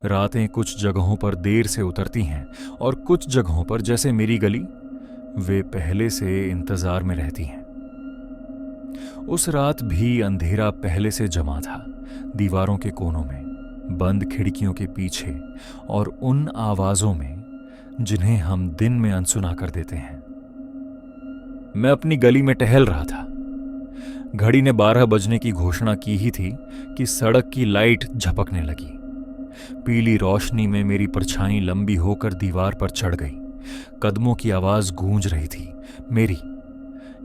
रातें कुछ जगहों पर देर से उतरती हैं और कुछ जगहों पर, जैसे मेरी गली, वे पहले से इंतजार में रहती हैं। उस रात भी अंधेरा पहले से जमा था, दीवारों के कोनों में, बंद खिड़कियों के पीछे और उन आवाजों में जिन्हें हम दिन में अनसुना कर देते हैं। मैं अपनी गली में टहल रहा था। घड़ी ने 12 बजने की घोषणा की ही थी कि सड़क की लाइट झपकने लगी। पीली रोशनी में मेरी परछाई लंबी होकर दीवार पर चढ़ गई। कदमों की आवाज गूंज रही थी, मेरी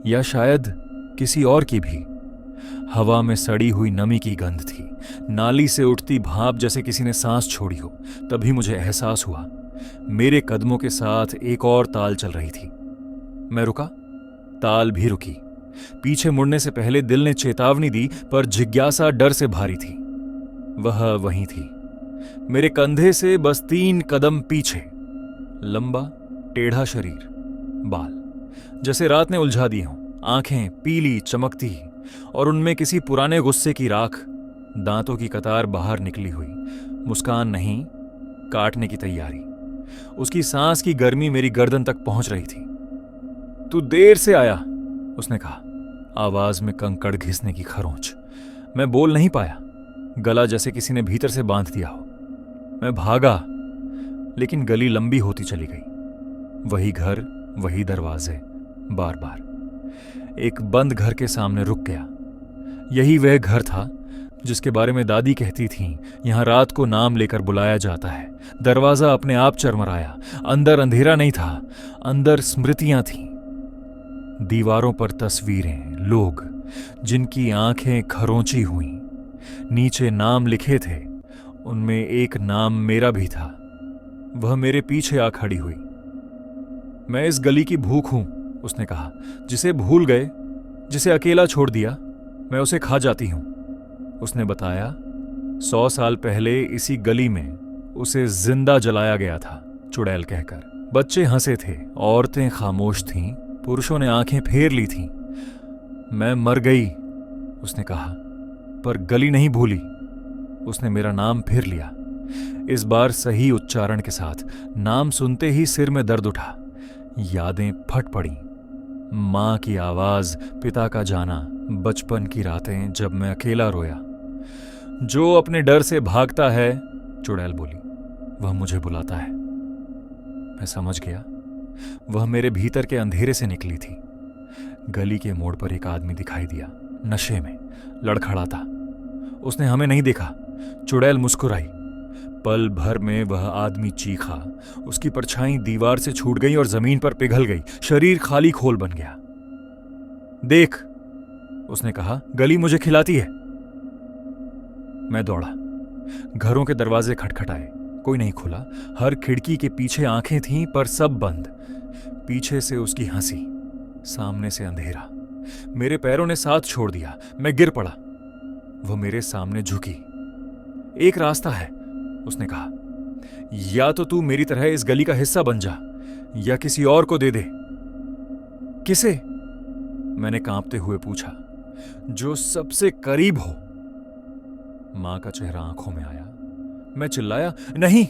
या शायद किसी और की भी। हवा में सड़ी हुई नमी की गंध थी, नाली से उठती भाप जैसे किसी ने सांस छोड़ी हो। तभी मुझे एहसास हुआ, मेरे कदमों के साथ एक और ताल चल रही थी। मैं रुका, ताल भी रुकी। पीछे मुड़ने से पहले दिल ने चेतावनी दी, पर जिज्ञासा डर से भारी थी। वह वहीं थी, मेरे कंधे से बस 3 कदम पीछे। लंबा टेढ़ा शरीर, बाल जैसे रात ने उलझा दिए हों, आंखें पीली चमकती और उनमें किसी पुराने गुस्से की राख। दांतों की कतार बाहर निकली हुई, मुस्कान नहीं, काटने की तैयारी। उसकी सांस की गर्मी मेरी गर्दन तक पहुंच रही थी। तू देर से आया, उसने कहा, आवाज में कंकड़ घिसने की खरोंच। मैं बोल नहीं पाया, गला जैसे किसी ने भीतर से बांध दिया हो। मैं भागा, लेकिन गली लंबी होती चली गई। वही घर, वही दरवाजे, बार बार। एक बंद घर के सामने रुक गया। यही वह घर था जिसके बारे में दादी कहती थीं, यहां रात को नाम लेकर बुलाया जाता है। दरवाजा अपने आप चरमराया। अंदर अंधेरा नहीं था, अंदर स्मृतियां थीं। दीवारों पर तस्वीरें, लोग जिनकी आंखें खरोंची हुई। नीचे नाम लिखे थे, उनमें एक नाम मेरा भी था। वह मेरे पीछे आ खड़ी हुई। मैं इस गली की भूख हूं, उसने कहा, जिसे भूल गए, जिसे अकेला छोड़ दिया, मैं उसे खा जाती हूं। उसने बताया, 100 साल पहले इसी गली में उसे जिंदा जलाया गया था, चुड़ैल कहकर। बच्चे हंसे थे, औरतें खामोश थीं, पुरुषों ने आंखें फेर ली थीं। मैं मर गई, उसने कहा, पर गली नहीं भूली। उसने मेरा नाम फिर लिया, इस बार सही उच्चारण के साथ। नाम सुनते ही सिर में दर्द उठा। यादें फट पड़ी। मां की आवाज, पिता का जाना, बचपन की रातें जब मैं अकेला रोया। जो अपने डर से भागता है, चुड़ैल बोली, वह मुझे बुलाता है। मैं समझ गया, वह मेरे भीतर के अंधेरे से निकली थी। गली के मोड़ पर एक आदमी दिखाई दिया, नशे में, लड़खड़ाता। उसने हमें नहीं देखा। चुड़ैल मुस्कुराई। पल भर में वह आदमी चीखा। उसकी परछाई दीवार से छूट गई और जमीन पर पिघल गई। शरीर खाली खोल बन गया। देख, उसने कहा, गली मुझे खिलाती है। मैं दौड़ा। घरों के दरवाजे खटखटाए, कोई नहीं खुला। हर खिड़की के पीछे आंखें थीं, पर सब बंद। पीछे से उसकी हंसी, सामने से अंधेरा। मेरे पैरों ने साथ छोड़ दिया। मैं गिर पड़ा। वह मेरे सामने झुकी। एक रास्ता है, उसने कहा, या तो तू मेरी तरह इस गली का हिस्सा बन जा, या किसी और को दे दे। किसे? मैंने कांपते हुए पूछा। जो सबसे करीब हो। मां का चेहरा आंखों में आया। मैं चिल्लाया, नहीं।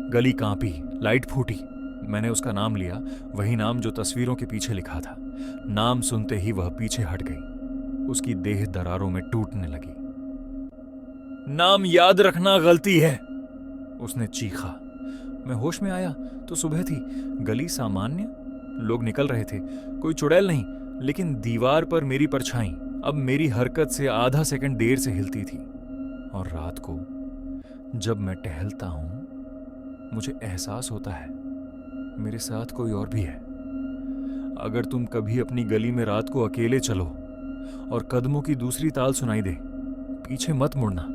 गली कांपी, लाइट फूटी। मैंने उसका नाम लिया, वही नाम जो तस्वीरों के पीछे लिखा था। नाम सुनते ही वह पीछे हट गई। उसकी देह दरारों में टूटने लगी। नाम याद रखना गलती है, उसने चीखा। मैं होश में आया तो सुबह थी। गली सामान्य, लोग निकल रहे थे। कोई चुड़ैल नहीं, लेकिन दीवार पर मेरी परछाई अब मेरी हरकत से आधा सेकंड देर से हिलती थी। और रात को जब मैं टहलता हूं, मुझे एहसास होता है मेरे साथ कोई और भी है। अगर तुम कभी अपनी गली में रात को अकेले चलो और कदमों की दूसरी ताल सुनाई दे, पीछे मत मुड़ना।